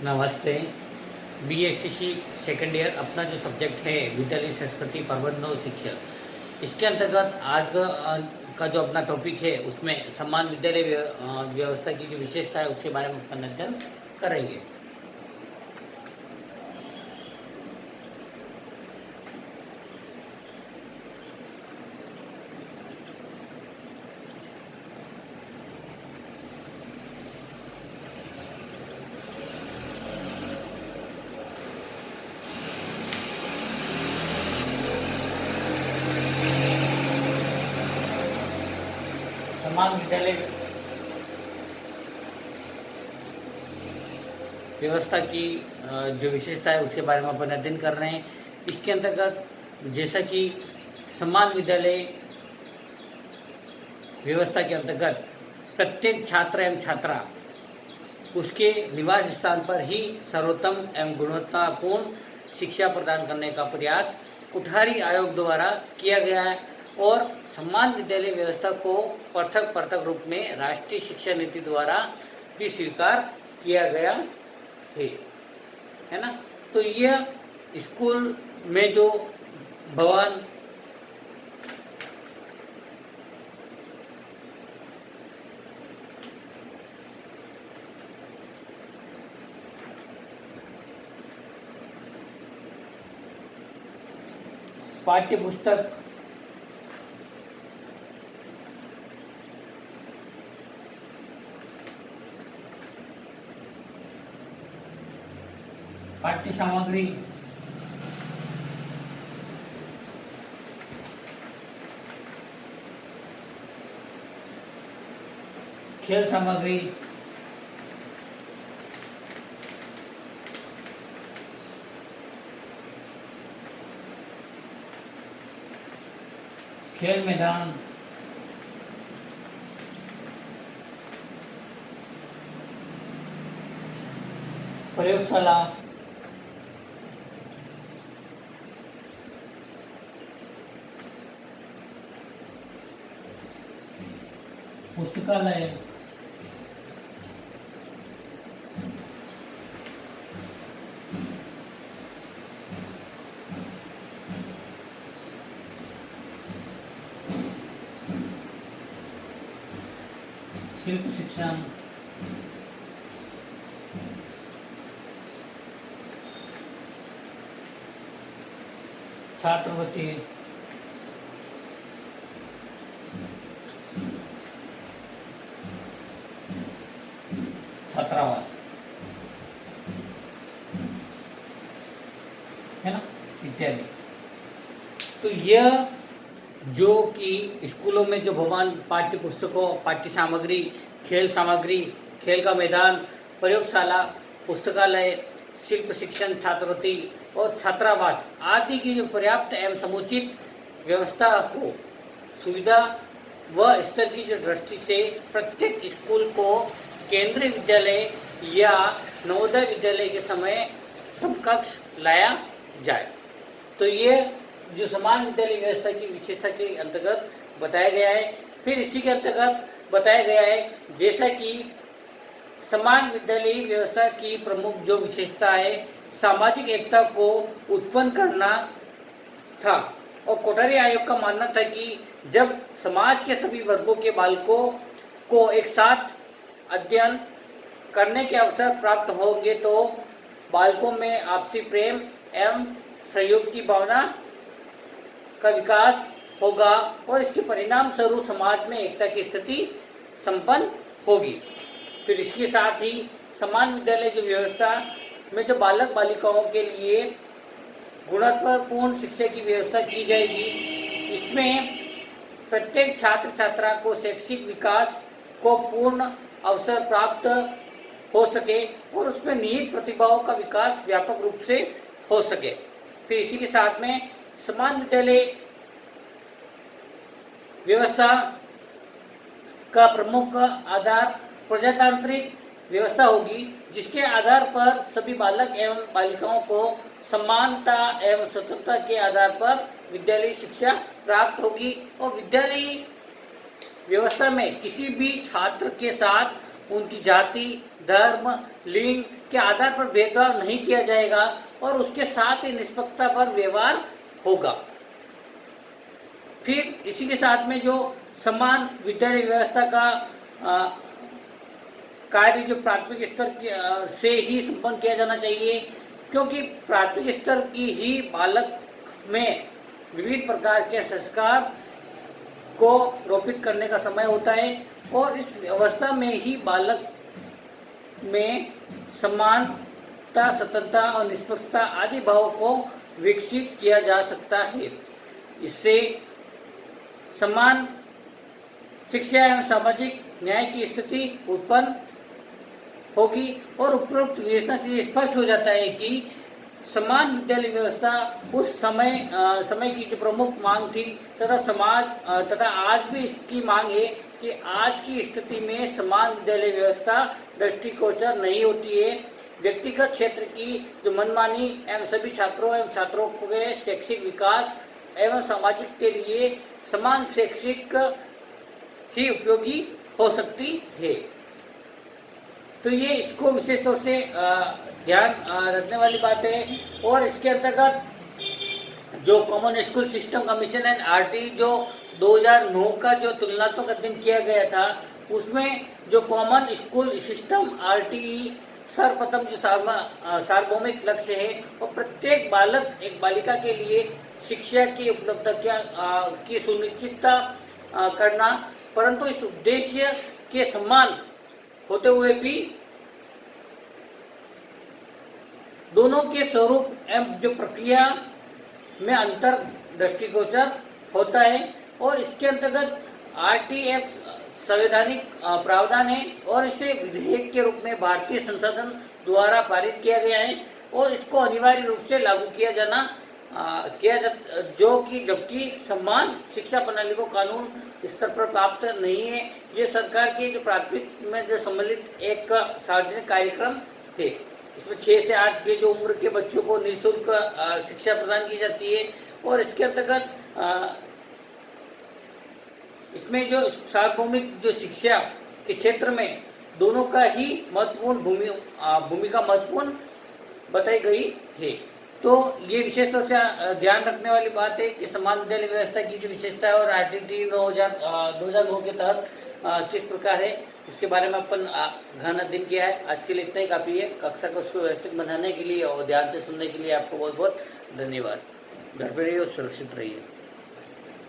नमस्ते। BSTC second year अपना जो सब्जेक्ट है विद्यालय संस्कृति प्रबंधन और शिक्षा, इसके अंतर्गत आज का जो अपना टॉपिक है उसमें समान विद्यालय व्यवस्था की जो विशेषता है उसके बारे में अपन अध्ययन करेंगे। समान विद्यालय व्यवस्था की जो विशेषता है उसके बारे में अपन अध्ययन कर रहे हैं। इसके अंतर्गत जैसा कि समान विद्यालय व्यवस्था के अंतर्गत प्रत्येक छात्र एवं छात्रा उसके निवास स्थान पर ही सर्वोत्तम एवं गुणवत्तापूर्ण शिक्षा प्रदान करने का प्रयास कुठारी आयोग द्वारा किया गया है और समान विद्यालय व्यवस्था को पृथक पृथक रूप में राष्ट्रीय शिक्षा नीति द्वारा भी स्वीकार किया गया है ना। तो यह स्कूल में जो भवन पाठ्य पुस्तक पाठ्य सामग्री खेल सामग्री खेल मैदान प्रयोगशाला पुस्तकालय शिल्प शिक्षण छात्रवृत्ति छात्रावास है ना इत्यादि। तो यह जो कि स्कूलों में जो भवन पाठ्य पुस्तकों पाठ्य सामग्री खेल सामग्री खेल का मैदान प्रयोगशाला पुस्तकालय शिल्प शिक्षण छात्रवृत्ति और छात्रावास आदि की जो पर्याप्त एवं समुचित व्यवस्था हो सुविधा व स्तर की जो दृष्टि से प्रत्येक स्कूल को केंद्रीय विद्यालय या नवोदय विद्यालय के समय समकक्ष लाया जाए। तो ये जो समान विद्यालय व्यवस्था की विशेषता के अंतर्गत बताया गया है। फिर इसी के अंतर्गत बताया गया है जैसा कि समान विद्यालय व्यवस्था की प्रमुख जो विशेषता है सामाजिक एकता को उत्पन्न करना था और कोठारी आयोग का मानना था कि जब समाज के सभी वर्गों के बालकों को एक साथ अध्ययन करने के अवसर प्राप्त होंगे तो बालकों में आपसी प्रेम एवं सहयोग की भावना का विकास होगा और इसके परिणाम स्वरूप समाज में एकता की स्थिति संपन्न होगी। फिर इसके साथ ही समान विद्यालय जो व्यवस्था में जो बालक बालिकाओं के लिए गुणवत्तापूर्ण शिक्षा की व्यवस्था की जाएगी। इसमें प्रत्येक छात्र छात्रा को शैक्षिक विकास को पूर्ण अवसर प्राप्त हो सके और उसमें निहित प्रतिभाओं का विकास व्यापक रूप से हो सके। फिर इसी के साथ में समान विद्यालय व्यवस्था का प्रमुख आधार प्रजातांत्रिक व्यवस्था होगी जिसके आधार पर सभी बालक एवं बालिकाओं को समानता एवं स्वतंत्रता के आधार पर विद्यालय शिक्षा प्राप्त होगी और विद्यालय व्यवस्था में किसी भी छात्र के साथ उनकी जाति, धर्म, लिंग के आधार पर भेदभाव नहीं किया जाएगा और उसके साथ ही निष्पक्षता पर व्यवहार होगा। फिर इसी के साथ में जो समान विद्यालय व्यवस्था का कार्य जो प्राथमिक स्तर से ही संपन्न किया जाना चाहिए, क्योंकि प्राथमिक स्तर की ही बालक में विविध प्रकार के संस्कार को रोपित करने का समय होता है और इस अवस्था में ही बालक में समानता, स्वतंत्रता और निष्पक्षता आदि भावों को विकसित किया जा सकता है। इससे समान शिक्षा एवं सामाजिक न्याय की स्थिति उत्पन्न होगी और उपरोक्त विवेचना से स्पष्ट हो जाता है कि समान विद्यालय व्यवस्था उस समय की जो प्रमुख मांग थी तथा आज भी इसकी मांग है कि आज की स्थिति में समान विद्यालय व्यवस्था दृष्टिगोचर नहीं होती है। व्यक्तिगत क्षेत्र की जो मनमानी एवं सभी छात्रों एवं छात्रों के शैक्षिक विकास एवं सामाजिक के लिए समान शैक्षिक ही उपयोगी हो सकती है। तो ये इसको विशेष तौर से ध्यान रखने वाली बात है। और इसके अंतर्गत जो common school system commission and RT जो 2009 का जो तुलनात्मक अध्ययन किया गया था, उसमें जो कॉमन स्कूल सिस्टम आरटी सर्वप्रथम जो सार्वभौमिक लक्ष्य है और प्रत्येक बालक एक बालिका के लिए शिक्षा की उपलब्धता की सुनिश्चितता करना, परंतु इस उद्देश्य के समान होते हुए भी दोनों के स्वरूप एवं जो प्रक्रिया में अंतर दृष्टिगोचर होता है। और इसके अंतर्गत आरटीएफ संवैधानिक प्रावधान है और इसे विधेयक के रूप में भारतीय संसद द्वारा पारित किया गया है और इसको अनिवार्य रूप से लागू जो कि जबकि समान शिक्षा प्रणाली को कानून स्तर पर प्राप्त नहीं है। ये सरकार की जो प्राथमिक में जो सम्मिलित एक सार्वजनिक कार्यक्रम है। इसमें 6 से 8 की जो उम्र के बच्चों को निःशुल्क शिक्षा प्रदान की जाती है और इसके अंतर्गत इसमें जो सार्वभौमिक जो शिक्षा के क्षेत्र में दोनों का ही महत्वपूर्ण भूमिका महत्वपूर्ण बताई गई है। तो ये विशेष तौर से ध्यान रखने वाली बात है कि समान विद्यालय व्यवस्था की जो विशेषता है और आरटीटी 2009 के तहत किस प्रकार है, उसके बारे में अपन गहन अध्ययन किया है। आज के लिए इतना ही काफ़ी है। कक्षा को उसको व्यवस्थित बनाने के लिए और ध्यान से सुनने के लिए आपको बहुत बहुत धन्यवाद। घर पर रहिए और सुरक्षित रहिए।